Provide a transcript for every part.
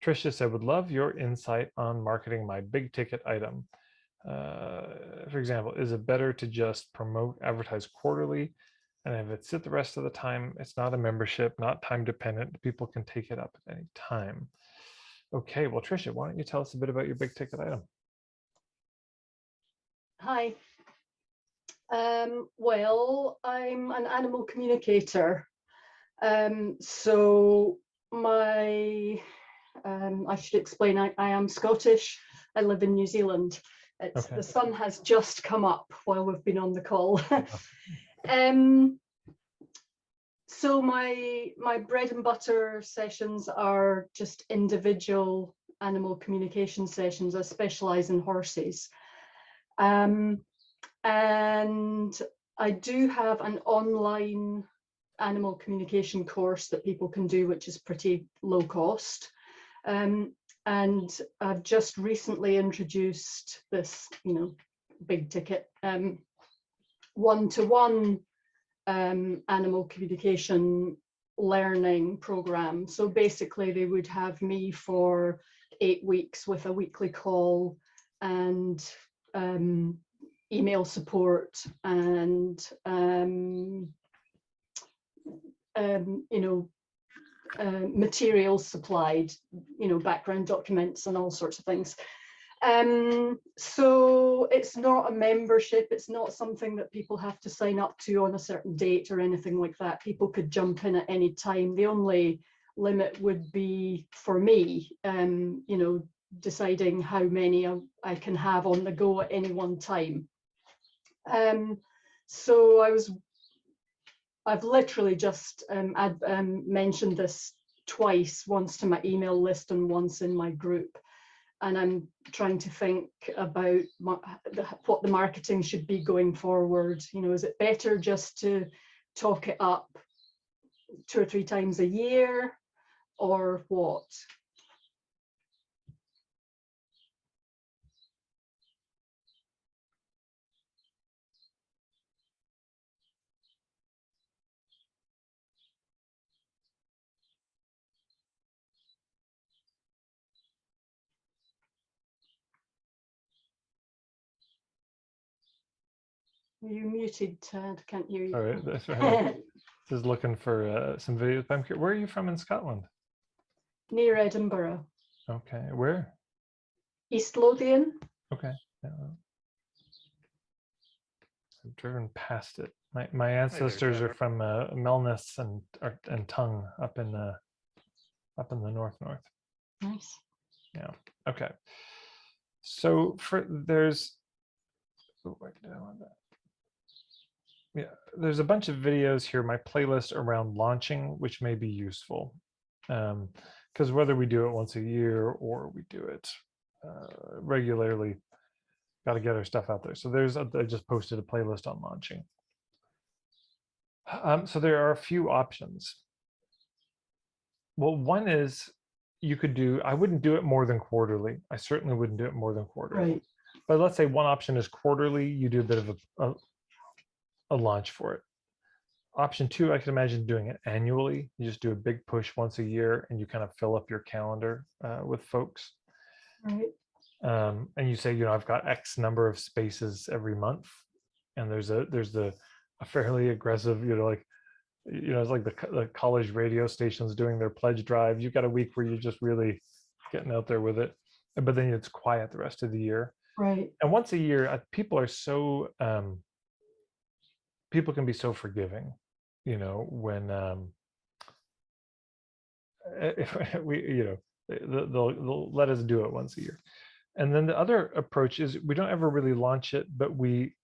Tricia said, would love your insight on marketing my big ticket item. For example, is it better to just advertise quarterly and have it sit the rest of the time? It's not a membership, not time dependent. People can take it up at any time. Okay, well, Tricia, why don't you tell us a bit about your big ticket item? Hi. Well, I'm an animal communicator. So I should explain, I am Scottish. I live in New Zealand. Okay. The sun has just come up while we've been on the call. So my bread and butter sessions are just individual animal communication sessions. I specialize in horses. And I do have an online animal communication course that people can do, which is pretty low cost. And I've just recently introduced this, big ticket one-to-one animal communication learning program. So basically they would have me for 8 weeks with a weekly call and email support and materials supplied, background documents and all sorts of things. So it's not a membership, it's not something that people have to sign up to on a certain date or anything like that. People could jump in at any time. The only limit would be for me, deciding how many I can have on the go at any one time. So I've literally just mentioned this twice, once to my email list and once in my group. And I'm trying to think about what the marketing should be going forward. Is it better just to talk it up 2 or 3 times a year, or what? You muted, Ted. Can't hear you. All right, that's right. Just looking for some videos. I'm curious, where are you from in Scotland? Near Edinburgh. Okay, where? East Lothian. Okay. Yeah. I've driven past it. My ancestors are from Melness and Tongue up in the north. Nice. Yeah. Okay. So there's there's a bunch of videos here, my playlist around launching, which may be useful. Because whether we do it once a year or we do it regularly, got to get our stuff out there. So I just posted a playlist on launching. So there are a few options. Well, one is I wouldn't do it more than quarterly. I certainly wouldn't do it more than quarterly. Right. But let's say one option is quarterly, you do a bit of a launch for it. Option 2, I can imagine doing it annually. You just do a big push once a year and you kind of fill up your calendar with folks. Right. And you say, I've got X number of spaces every month. And there's a fairly aggressive, it's like the college radio stations doing their pledge drive. You've got a week where you're just really getting out there with it, but then it's quiet the rest of the year. Right. And once a year, people are so people can be so forgiving, when if they'll let us do it once a year. And then the other approach is we don't ever really launch it, but we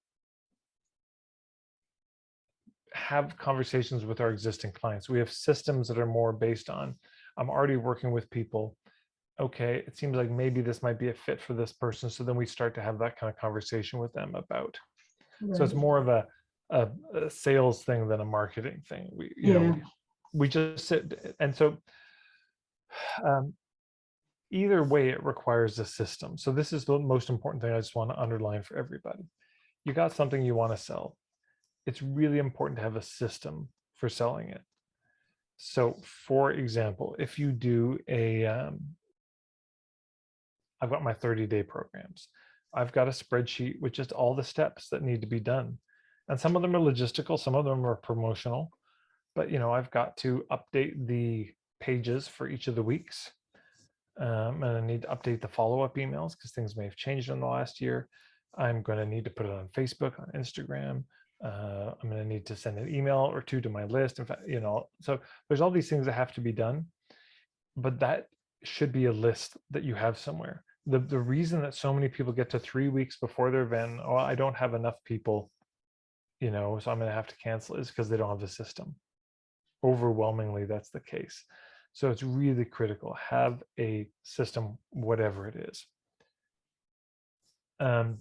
have conversations with our existing clients. We have systems that are more based on, I'm already working with people. Okay, it seems like maybe this might be a fit for this person. So then we start to have that kind of conversation with them about. Right. So it's more of a sales thing than a marketing thing. We just sit, and so either way, it requires a system. So this is the most important thing I just want to underline for everybody. You got something you want to sell. It's really important to have a system for selling it. So for example, if you do I've got my 30-day programs. I've got a spreadsheet with just all the steps that need to be done. And some of them are logistical, some of them are promotional. But I've got to update the pages for each of the weeks. And I need to update the follow-up emails because things may have changed in the last year. I'm going to need to put it on Facebook, on Instagram. I'm going to need to send an email or two to my list. In fact, so there's all these things that have to be done, but that should be a list that you have somewhere. The reason that so many people get to 3 weeks before their event, oh, I don't have enough people, so I'm going to have to cancel, is because they don't have a system. Overwhelmingly, that's the case. So it's really critical. Have a system, whatever it is. And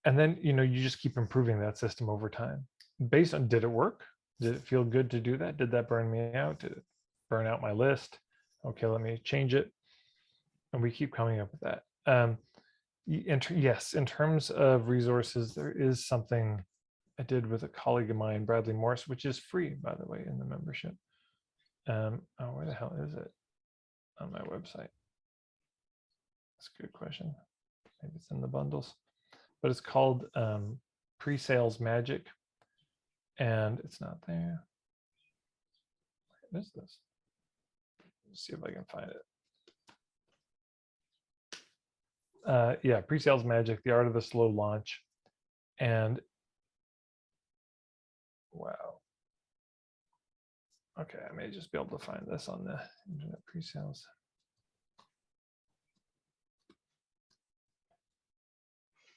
then, you just keep improving that system over time. Based on, did it work? Did it feel good to do that? Did that burn me out? Did it burn out my list? Okay, let me change it. And we keep coming up with that. Yes, in terms of resources, there is something I did with a colleague of mine, Bradley Morris, which is free, by the way, in the membership. Oh, where the hell is it on my website? That's a good question. Maybe it's in the bundles, but it's called Pre-Sales Magic, and it's not there. What is this? Let's see if I can find it. Yeah, Pre-Sales Magic, The Art of the Slow Launch. And wow. Okay, I may just be able to find this on the Internet Pre-Sales.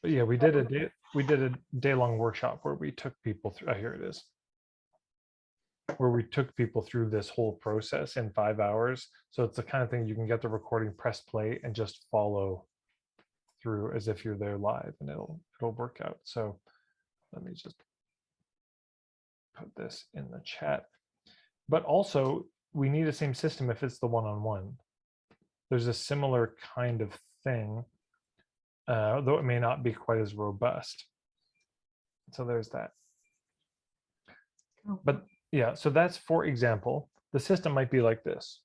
But yeah, we did a day-long workshop where we took people through. Here it is. Where we took people through this whole process in 5 hours. So it's the kind of thing you can get the recording, press play, and just follow through as if you're there live, and it'll work out. So let me just put this in the chat. But also, we need the same system if it's the one-on-one. There's a similar kind of thing, though it may not be quite as robust. So there's that. But yeah, so that's, for example, the system might be like this.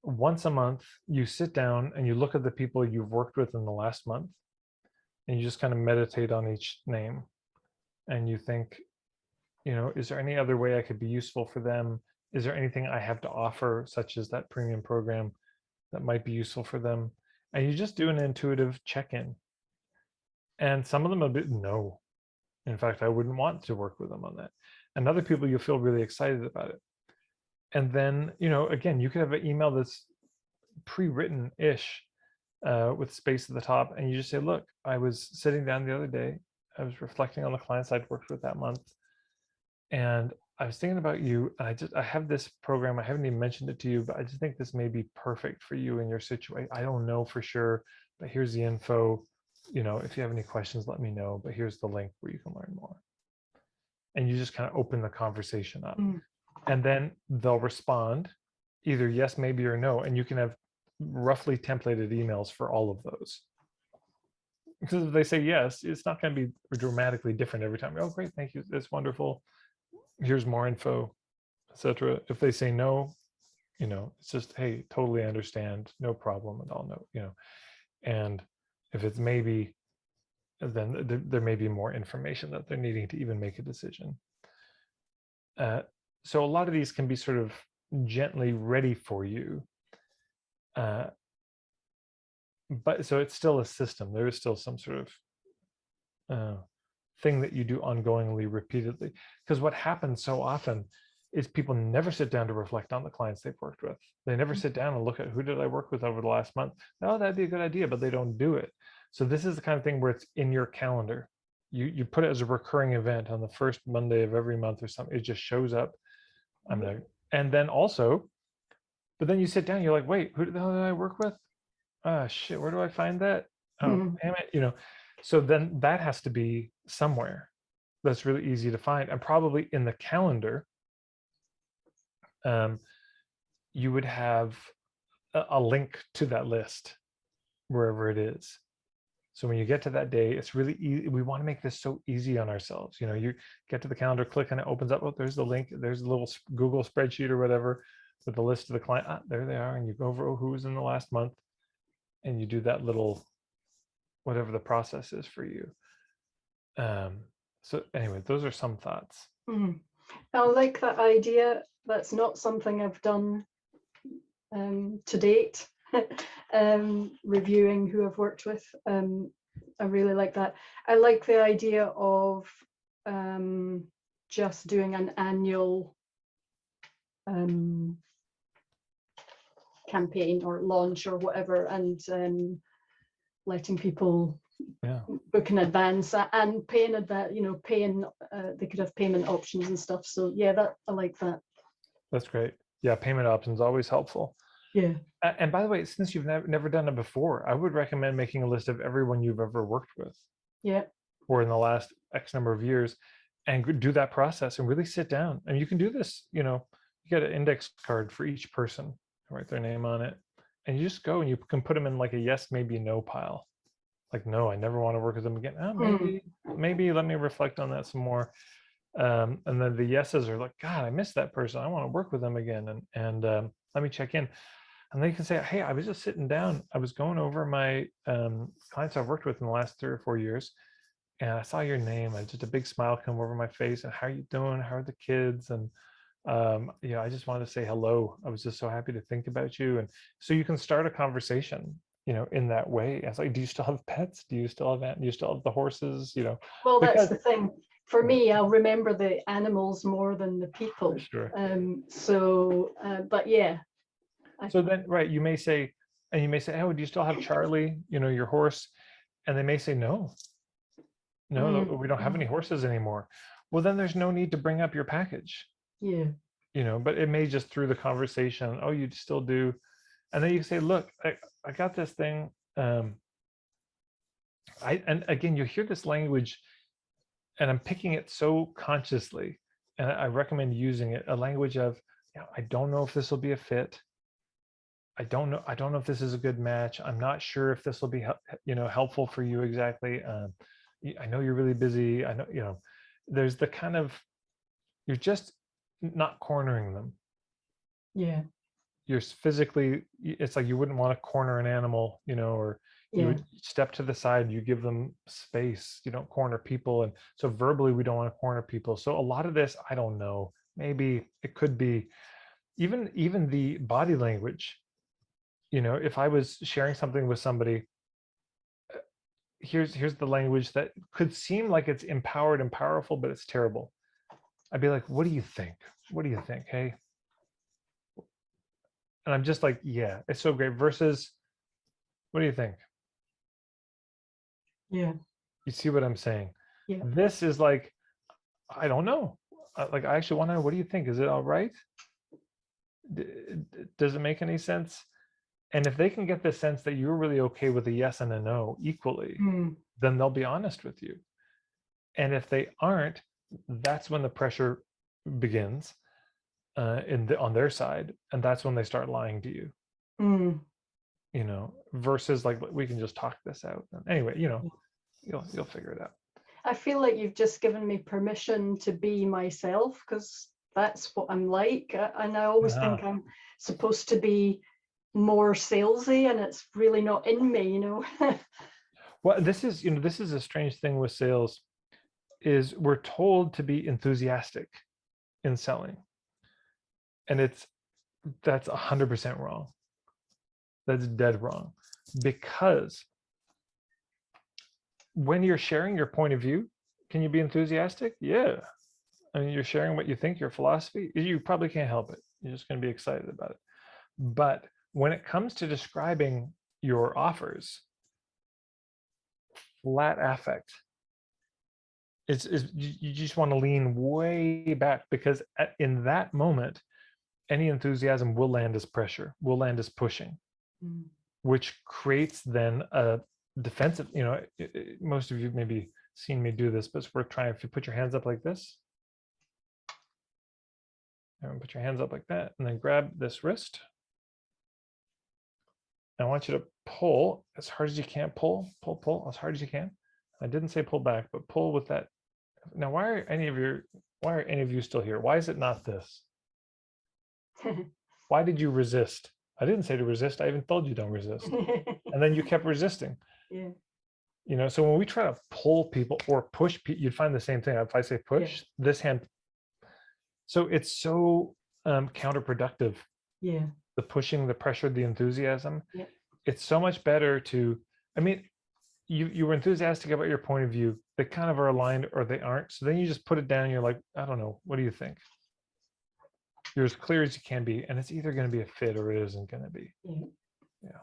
Once a month, you sit down and you look at the people you've worked with in the last month, and you just kind of meditate on each name. And you think, is there any other way I could be useful for them? Is there anything I have to offer, such as that premium program, that might be useful for them? And you just do an intuitive check-in. And some of them a bit, no. In fact, I wouldn't want to work with them on that. And other people, you'll feel really excited about it. And then, again, you could have an email that's pre-written-ish with space at the top. And you just say, look, I was sitting down the other day. I was reflecting on the clients I'd worked with that month. And I was thinking about you. And I have this program. I haven't even mentioned it to you, but I just think this may be perfect for you in your situation. I don't know for sure, but here's the info. If you have any questions, let me know. But here's the link where you can learn more. And you just kind of open the conversation up. And then they'll respond either yes, maybe, or no. And you can have roughly templated emails for all of those. Because if they say yes, it's not going to be dramatically different every time. Oh, great, thank you. That's wonderful. Here's more info, etc. If they say no, it's just, hey, totally understand, no problem at all, no, And if it's maybe, then there may be more information that they're needing to even make a decision. So a lot of these can be sort of gently ready for you. But so it's still a system. There is still some sort of thing that you do ongoingly, repeatedly. Because what happens so often is people never sit down to reflect on the clients they've worked with. They never sit down and look at, who did I work with over the last month? Oh, that'd be a good idea, but they don't do it. So this is the kind of thing where it's in your calendar. You put it as a recurring event on the first Monday of every month or something. It just shows up. And then also, but then you sit down, you're like, wait, who the hell did I work with? Ah, shit, where do I find that? Oh, damn it, So then that has to be somewhere that's really easy to find, and probably in the calendar, you would have a link to that list wherever it is. So when you get to that day, it's really easy. We want to make this so easy on ourselves. You get to the calendar, click, and it opens up. Oh, there's the link. There's a little Google spreadsheet or whatever. with the list of the client. There they are, and you go over who was in the last month, and you do that little whatever the process is for you. So anyway, those are some thoughts. I like that idea. That's not something I've done to date. Reviewing who I've worked with. I really like that. I like the idea of just doing an annual campaign or launch or whatever, and letting people book in advance and pay in advance. Paying. They could have payment options and stuff. So yeah, I like that. That's great. Yeah, payment options always helpful. Yeah. And by the way, since you've never done it before, I would recommend making a list of everyone you've ever worked with. Yeah. Or in the last X number of years, and do that process and really sit down. And you can do this, you get an index card for each person, write their name on it, and you just go and you can put them in like a yes, maybe, no pile. Like, no, I never want to work with them again. Maybe let me reflect on that some more. And then the yeses are like, God, I miss that person. I want to work with them again. And let me check in. And then you can say, hey, I was just sitting down. I was going over my clients I've worked with in the last 3 or 4 years. And I saw your name, and just a big smile come over my face. And how are you doing? How are the kids? And I just wanted to say hello. I was just so happy to think about you. And so you can start a conversation, in that way. It's like, do you still have pets? Do you still have the horses? Well, that's the thing. For me, I'll remember the animals more than the people. Sure. But yeah. So then, right, you may say, oh, do you still have Charlie? Your horse? And they may say, no, we don't have any horses anymore. Well, then there's no need to bring up your package. Yeah. But it may just through the conversation, oh, you still do. And then you say, look, I got this thing. And again, you hear this language, and I'm picking it so consciously, and I recommend using it, a language of, I don't know if this will be a fit. I don't know if this is a good match. I'm not sure if this will be, helpful for you exactly. I know you're really busy. I know, there's the kind of, you're just not cornering them. Yeah. You're physically, it's like you wouldn't want to corner an animal, or you would step to the side, you give them space, you don't corner people. And so verbally, we don't want to corner people. So a lot of this, I don't know, maybe it could be even the body language. If I was sharing something with somebody, here's the language that could seem like it's empowered and powerful, but it's terrible. I'd be like, what do you think? What do you think? Hey. And I'm just like, yeah, it's so great. Versus, what do you think? Yeah. You see what I'm saying? Yeah. This is like, I don't know. Like, I actually want to know, what do you think? Is it all right? Does it make any sense? And if they can get the sense that you're really okay with a yes and a no equally, then they'll be honest with you. And if they aren't, that's when the pressure begins on their side, and that's when they start lying to you. Versus like, we can just talk this out. Anyway, you'll figure it out. I feel like you've just given me permission to be myself, because that's what I'm like. And I always think I'm supposed to be more salesy, and it's really not in me. Well, this is a strange thing with sales, is we're told to be enthusiastic in selling, and that's 100% wrong. That's dead wrong, because when you're sharing your point of view, can you be enthusiastic? Yeah. I mean, you're sharing what you think, your philosophy, you probably can't help it. You're just going to be excited about it. But when it comes to describing your offers, flat affect, you just want to lean way back, because in that moment, any enthusiasm will land as pressure, will land as pushing, which creates then a defensive, most of you maybe seen me do this, but it's worth trying. If you put your hands up like this, and put your hands up like that, and then grab this wrist. I want you to pull as hard as you can. Pull as hard as you can. I didn't say pull back, but pull with that. Now, why are any of you still here? Why is it not this? Why did you resist? I didn't say to resist. I even told you don't resist. And then you kept resisting. Yeah. You know, so when we try to pull people or push people, you'd find the same thing. If I say push, this hand. So it's so counterproductive. Yeah. The pushing, the pressure, the enthusiasm. Yeah. It's so much better to, I mean, you were enthusiastic about your point of view. They kind of are aligned or they aren't. So then you just put it down and you're like, I don't know. What do you think? You're as clear as you can be. And it's either going to be a fit or it isn't going to be. Yeah. Yeah.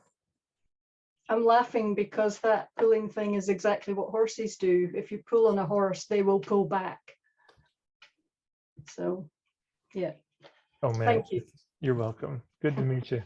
I'm laughing because that pulling thing is exactly what horses do. If you pull on a horse, they will pull back. So, yeah. Oh, man. Thank you. You're welcome. Good to meet you.